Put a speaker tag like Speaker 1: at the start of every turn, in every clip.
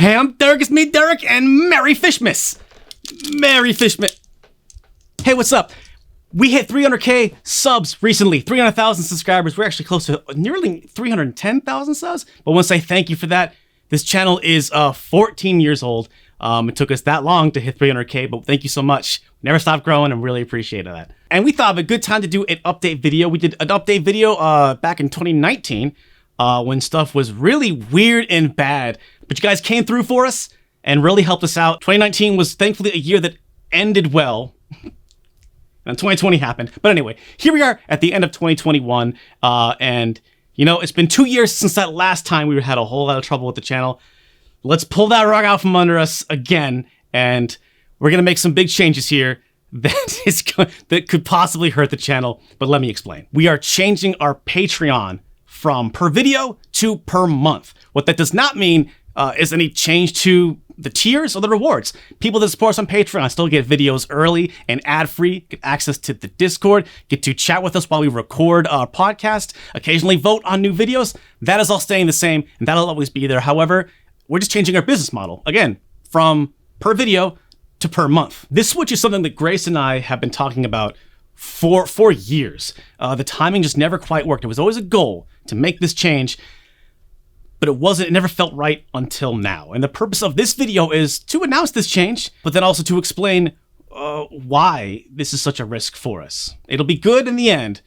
Speaker 1: Hey, I'm Derek, it's me, Derek, and Merry Fishmas. Merry Fishmas. Hey, what's up? We hit 300K subs recently, 300,000 subscribers. We're actually close to nearly 310,000 subs. But I want to say thank you for that. This channel is 14 years old. It took us that long to hit 300K, but thank you so much. Never stopped growing and really appreciated that. And we thought of a good time to do an update video. We did an update video back in 2019 when stuff was really weird and bad. But you guys came through for us and really helped us out. 2019 was thankfully a year that ended well. And 2020 happened. But anyway, here we are at the end of 2021. And, you know, it's been 2 years since that last time we had a whole lot of trouble with the channel. Let's pull that rug out from under us again. And we're going to make some big changes here that could possibly hurt the channel. But let me explain. We are changing our Patreon from per video to per month. What that does not mean is any change to the tiers or the rewards. People that support us on Patreon still get videos early and ad-free, get access to the Discord, get to chat with us while we record our podcast, occasionally vote on new videos. That is all staying the same, and that'll always be there. However, we're just changing our business model, again, from per video to per month. This switch is something that Grace and I have been talking about for years. The timing just never quite worked. It was always a goal to make this change, but it never felt right until now. And the purpose of this video is to announce this change, but then also to explain why this is such a risk for us. It'll be good in the end,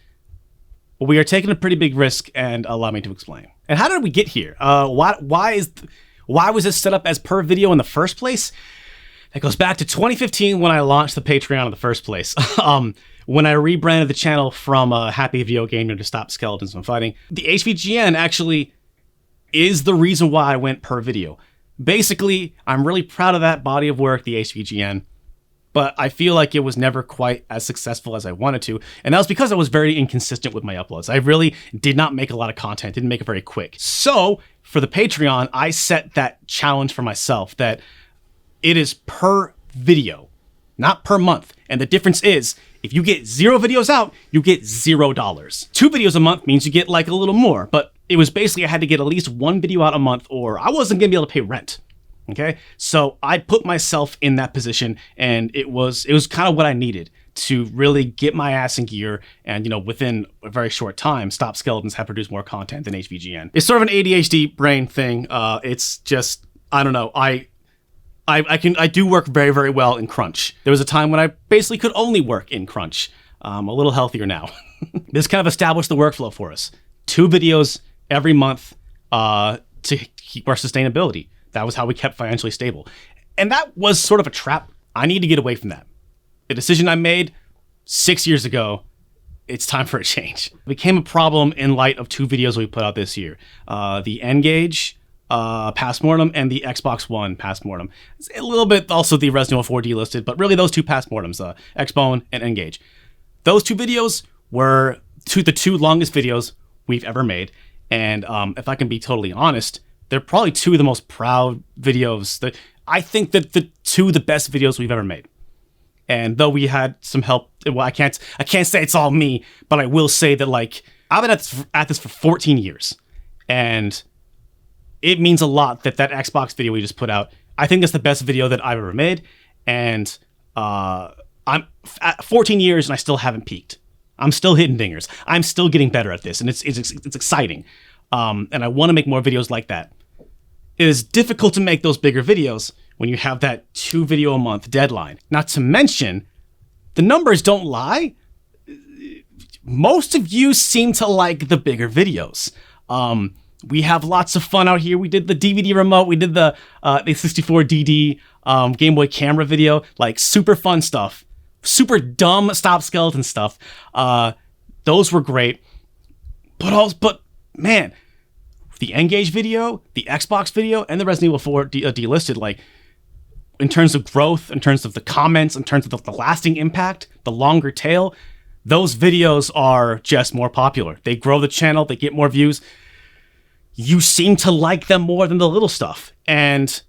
Speaker 1: but we are taking a pretty big risk, and allow me to explain. And how did we get here? Why was this set up as per video in the first place? That goes back to 2015 when I launched the Patreon in the first place. When I rebranded the channel from Happy Video Gamer to Stop Skeletons from Fighting. The HVGN actually is the reason why I went per video. Basically, I'm really proud of that body of work, the HVGN, but I feel like it was never quite as successful as I wanted to, and that was because I was very inconsistent with my uploads. I really did not make a lot of content, didn't make it very quick. So, for the Patreon, I set that challenge for myself that it is per video, not per month. And the difference is, if you get 0 videos out, you get $0. 2 videos a month means you get like a little more, but it was basically I had to get at least 1 video out a month or I wasn't gonna be able to pay rent. Okay, so I put myself in that position, and it was kind of what I needed to really get my ass in gear. And you know, within a very short time, Stop Skeletons have produced more content than HVGN. It's sort of an ADHD brain thing. It's just, I don't know. I do work very, very well in crunch. There was a time when I basically could only work in crunch. I'm a little healthier now. This kind of established the workflow for us. 2 videos every month to keep our sustainability. That was how we kept financially stable. And that was sort of a trap. I need to get away from that. The decision I made 6 years ago, it's time for a change. It became a problem in light of 2 videos we put out this year. The N-Gage Past Mortem and the Xbox One Past Mortem. It's a little bit also the Resident Evil 4 delisted, but really those 2 Past Mortems, Xbone and N-Gage. Those 2 videos were the 2 longest videos we've ever made. And if I can be totally honest, they're probably 2 of the most proud videos. I think that the 2 of the best videos we've ever made. And though we had some help, well, I can't say it's all me, but I will say that like I've been at this for 14 years, and it means a lot that Xbox video we just put out. I think that's the best video that I've ever made, and I'm at 14 years and I still haven't peaked. I'm still hitting dingers. I'm still getting better at this, and it's exciting. And I want to make more videos like that. It is difficult to make those bigger videos when you have that 2 video a month deadline. Not to mention, the numbers don't lie. Most of you seem to like the bigger videos. We have lots of fun out here. We did the DVD remote. We did the 64DD Game Boy camera video. Like super fun stuff. Super dumb Stop Skeleton stuff. Those were great. But man, the N-Gage video, the Xbox video, and the Resident Evil 4 delisted, like, in terms of growth, in terms of the comments, in terms of the lasting impact, the longer tail, those videos are just more popular. They grow the channel, they get more views. You seem to like them more than the little stuff. And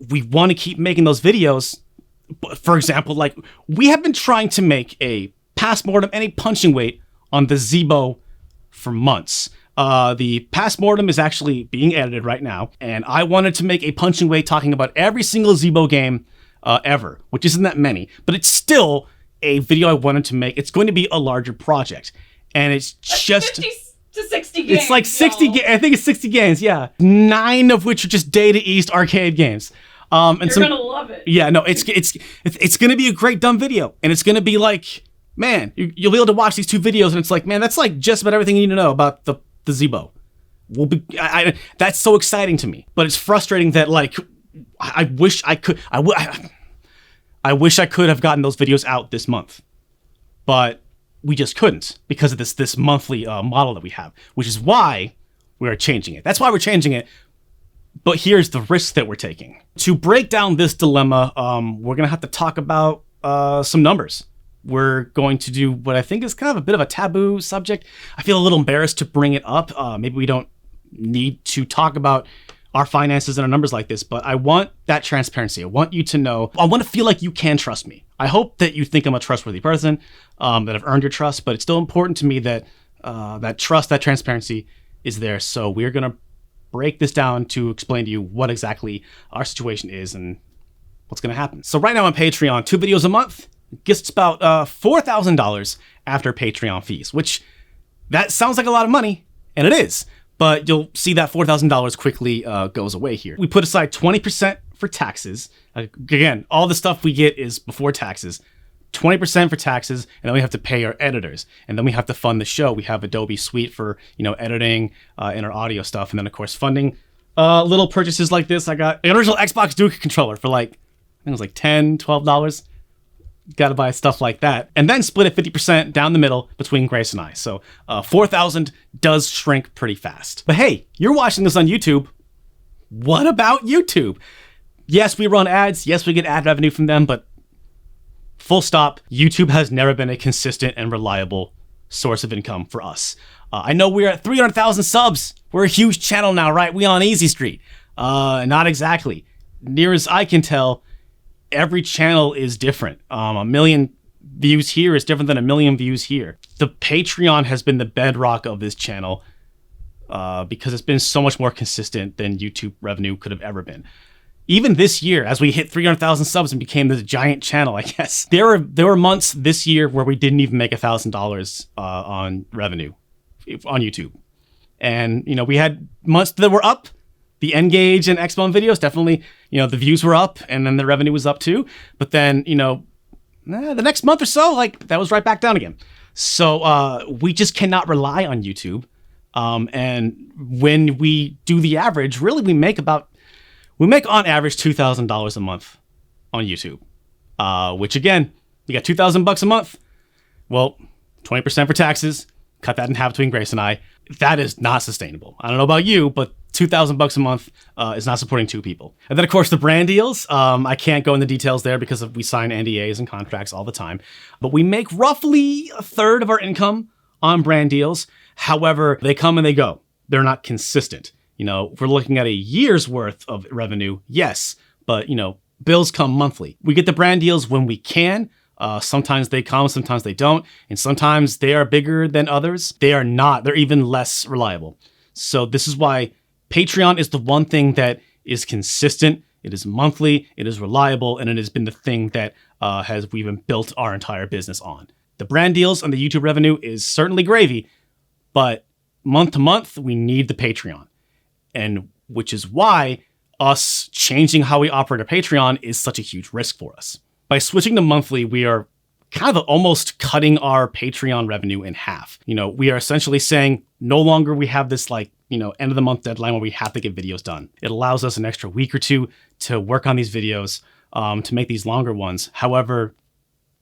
Speaker 1: we want to keep making those videos. For example, like, we have been trying to make a Past Mortem and a punching weight on the Zebo for months. The past mortem is actually being edited right now, and I wanted to make a punching way talking about every single Zeebo game ever, which isn't that many, but it's still a video I wanted to make. It's going to be a larger project, and it's just
Speaker 2: 50 to 60 games.
Speaker 1: It's like 60. I think it's 60 games. Yeah, 9 of which are just Data East arcade games. And
Speaker 2: You're gonna love it.
Speaker 1: Yeah, no, it's gonna be a great dumb video, and it's gonna be like, man, you'll be able to watch these 2 videos, and it's like, man, that's like just about everything you need to know about the Zeebo. That's so exciting to me, but it's frustrating that like I wish I could have gotten those videos out this month, but we just couldn't because of this monthly model that we have, which is why we're changing it. That's why we're changing it. But here's the risk that we're taking. To break down this dilemma, we're gonna have to talk about some numbers. We're going to do what I think is kind of a bit of a taboo subject. I feel a little embarrassed to bring it up. Maybe we don't need to talk about our finances and our numbers like this, but I want that transparency. I want you to know, I want to feel like you can trust me. I hope that you think I'm a trustworthy person, that I've earned your trust, but it's still important to me that that trust, that transparency is there. So we're going to break this down to explain to you what exactly our situation is and what's going to happen. So right now on Patreon, 2 videos a month gets about $4,000 after Patreon fees, which that sounds like a lot of money, and it is. But you'll see that $4,000 quickly goes away here. We put aside 20% for taxes. Again, all the stuff we get is before taxes. 20% for taxes, and then we have to pay our editors, and then we have to fund the show. We have Adobe Suite for editing and our audio stuff, and then of course funding little purchases like this. I got an original Xbox Duke controller for like, I think it was like $10, $12. Got to buy stuff like that, and then split it 50% down the middle between Grace and I. So 4,000 does shrink pretty fast. But hey, you're watching this on YouTube. What about YouTube? Yes, we run ads. Yes, we get ad revenue from them, but full stop, YouTube has never been a consistent and reliable source of income for us. I know we're at 300,000 subs. We're a huge channel now, right? We on Easy Street. Not exactly. Near as I can tell, every channel is different. 1 million views here is different than 1 million views here. The Patreon has been the bedrock of this channel because it's been so much more consistent than YouTube revenue could have ever been. Even this year, as we hit 300,000 subs and became this giant channel, I guess, there were months this year where we didn't even make $1,000 on revenue on YouTube. And, we had months that were up. The Engage and X-Bone videos, definitely, the views were up and then the revenue was up too. But then, the next month or so, like that was right back down again. So we just cannot rely on YouTube. And when we do the average, really we make on average $2,000 a month on YouTube, which again, you got $2,000 a month. Well, 20% for taxes, cut that in half between Grace and I. That is not sustainable. I don't know about you, but $2,000 a month is not supporting 2 people. And then of course the brand deals. I can't go into details there because we sign NDAs and contracts all the time, but we make roughly a third of our income on brand deals. However, they come and they go. They're not consistent. If we're looking at a year's worth of revenue, yes, but bills come monthly. We get the brand deals when we can. Sometimes they come, sometimes they don't, and sometimes they are bigger than others. They are not. They're even less reliable. So this is why Patreon is the one thing that is consistent. It is monthly, it is reliable, and it has been the thing that we've been built our entire business on. The brand deals and the YouTube revenue is certainly gravy, but month to month, we need the Patreon. And which is why us changing how we operate our Patreon is such a huge risk for us. By switching to monthly, we are kind of almost cutting our Patreon revenue in half. We are essentially saying no longer we have this end of the month deadline where we have to get videos done. It allows us an extra week or 2 to work on these videos, to make these longer ones. However,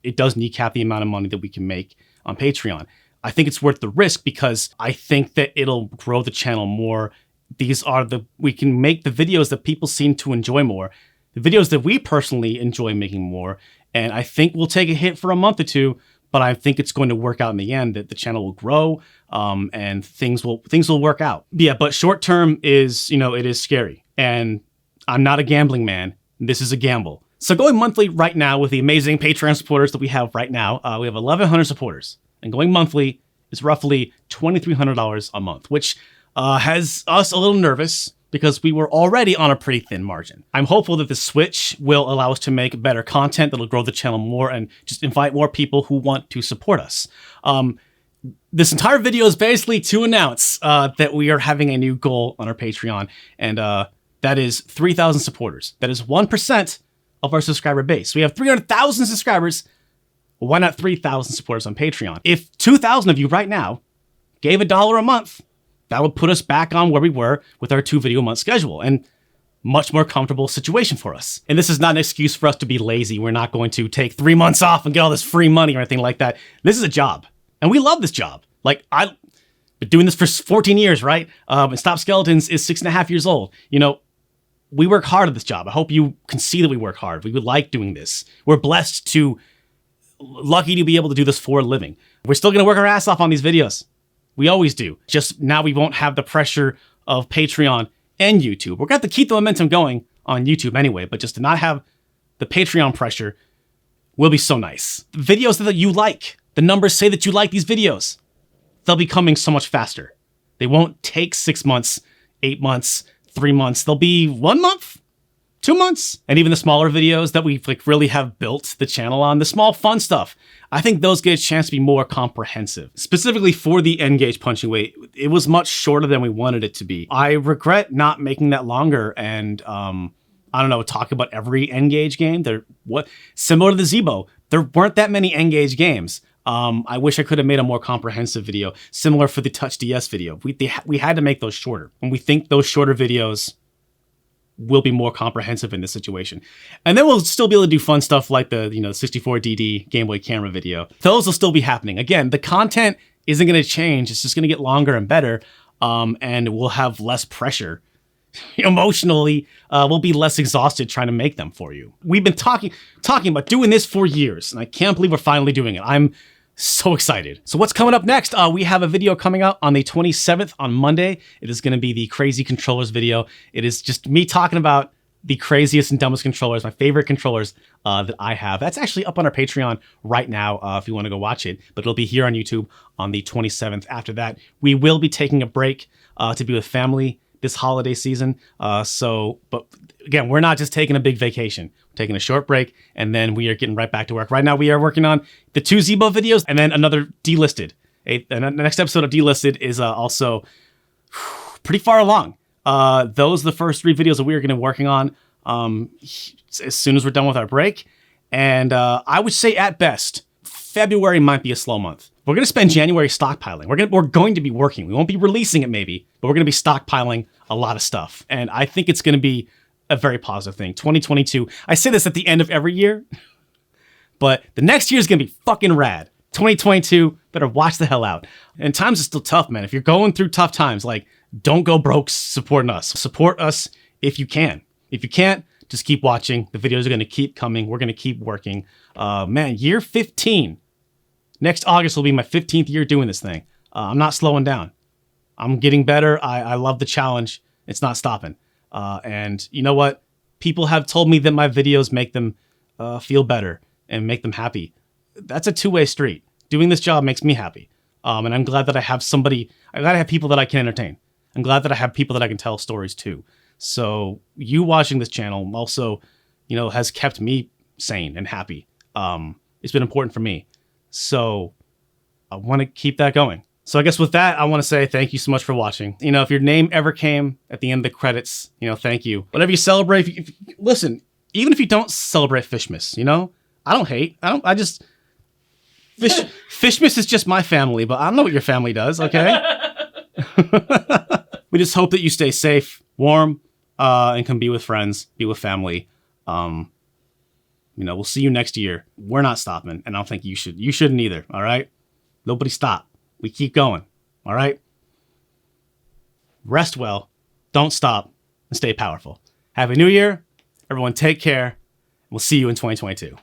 Speaker 1: it does kneecap the amount of money that we can make on Patreon. I think it's worth the risk because I think that it'll grow the channel more. We can make the videos that people seem to enjoy more, the videos that we personally enjoy making more. And I think we'll take a hit for a month or 2, but I think it's going to work out in the end, that the channel will grow, and things will work out. Yeah, but short term is, it is scary. And I'm not a gambling man. This is a gamble. So going monthly right now with the amazing Patreon supporters that we have right now, we have 1,100 supporters. And going monthly is roughly $2,300 a month, which has us a little nervous because we were already on a pretty thin margin. I'm hopeful that the switch will allow us to make better content that'll grow the channel more and just invite more people who want to support us. This entire video is basically to announce that we are having a new goal on our Patreon, and that is 3,000 supporters. That is 1% of our subscriber base. We have 300,000 subscribers. Why not 3,000 supporters on Patreon? If 2,000 of you right now gave $1 a month, that would put us back on where we were with our 2-video-a-month schedule, and much more comfortable situation for us. And this is not an excuse for us to be lazy. We're not going to take 3 months off and get all this free money or anything like that. This is a job, and we love this job. Like, I've been doing this for 14 years, right? And Stop Skeletons is 6.5 years old. You know, we work hard at this job. I hope you can see that we work hard. We would like doing this. We're lucky to be able to do this for a living. We're still gonna work our ass off on these videos. We always do. Just now we won't have the pressure of Patreon and YouTube. We're gonna have to keep the momentum going on YouTube anyway, but just to not have the Patreon pressure will be so nice. The videos that you like, the numbers say that you like these videos. They'll be coming so much faster. They won't take 6 months, 8 months, 3 months. They'll be 1 month, 2 months. And even the smaller videos that we really have built the channel on, the small fun stuff, I think those get a chance to be more comprehensive. Specifically for the N-Gage punching weight, it was much shorter than we wanted it to be. I regret not making that longer and, I don't know, talk about every N-Gage game. Similar to the Zebo, there weren't that many N-Gage games. I wish I could have made a more comprehensive video, similar for the Touch DS video. We had to make those shorter, and we think those shorter videos will be more comprehensive in this situation. And then we'll still be able to do fun stuff like the 64DD Game Boy camera video. Those will still be happening. Again, the content isn't going to change. It's just going to get longer and better, and we'll have less pressure. Emotionally, we'll be less exhausted trying to make them for you. We've been talking about doing this for years, and I can't believe we're finally doing it. I'm so excited. So what's coming up next? We have a video coming out on the 27th on Monday. It is going to be the crazy controllers video. It is just me talking about the craziest and dumbest controllers, my favorite controllers that I have. That's actually up on our Patreon right now if you want to go watch it, but it'll be here on YouTube on the 27th. After that, we will be taking a break to be with family this holiday season. But again, we're not just taking a big vacation. We're taking a short break, and then we are getting right back to work. Right now, we are working on the 2 Zebo videos, and then another Delisted. And the next episode of Delisted is also pretty far along. Those are the first 3 videos that we are going to be working on as soon as we're done with our break. And I would say at best, February might be a slow month. We're going to spend January stockpiling. We're going to be working. We won't be releasing it maybe, but we're going to be stockpiling a lot of stuff. And I think it's going to be a very positive thing. 2022, I say this at the end of every year, but the next year is going to be fucking rad. 2022, better watch the hell out. And times are still tough, man. If you're going through tough times, like, don't go broke supporting us. Support us if you can. If you can't, just keep watching. The videos are going to keep coming. We're going to keep working. Man, year 15. Next August will be my 15th year doing this thing. I'm not slowing down. I'm getting better. I love the challenge. It's not stopping. And you know what? People have told me that my videos make them feel better and make them happy. That's a two-way street. Doing this job makes me happy. And I'm glad that I have people that I can entertain. I'm glad that I have people that I can tell stories to. So you watching this channel also, has kept me sane and happy. It's been important for me. So I want to keep that going. So I guess with that, I want to say thank you so much for watching. If your name ever came at the end of the credits, thank you. Whatever you celebrate, listen, even if you don't celebrate Fishmas, I don't hate. Fishmas is just my family, but I don't know what your family does, okay? We just hope that you stay safe, warm, and can be with friends, be with family. We'll see you next year. We're not stopping, and I don't think you should. You shouldn't either, all right? Nobody stop. We keep going, all right? Rest well, don't stop, and stay powerful. Happy New Year. Everyone take care. We'll see you in 2022.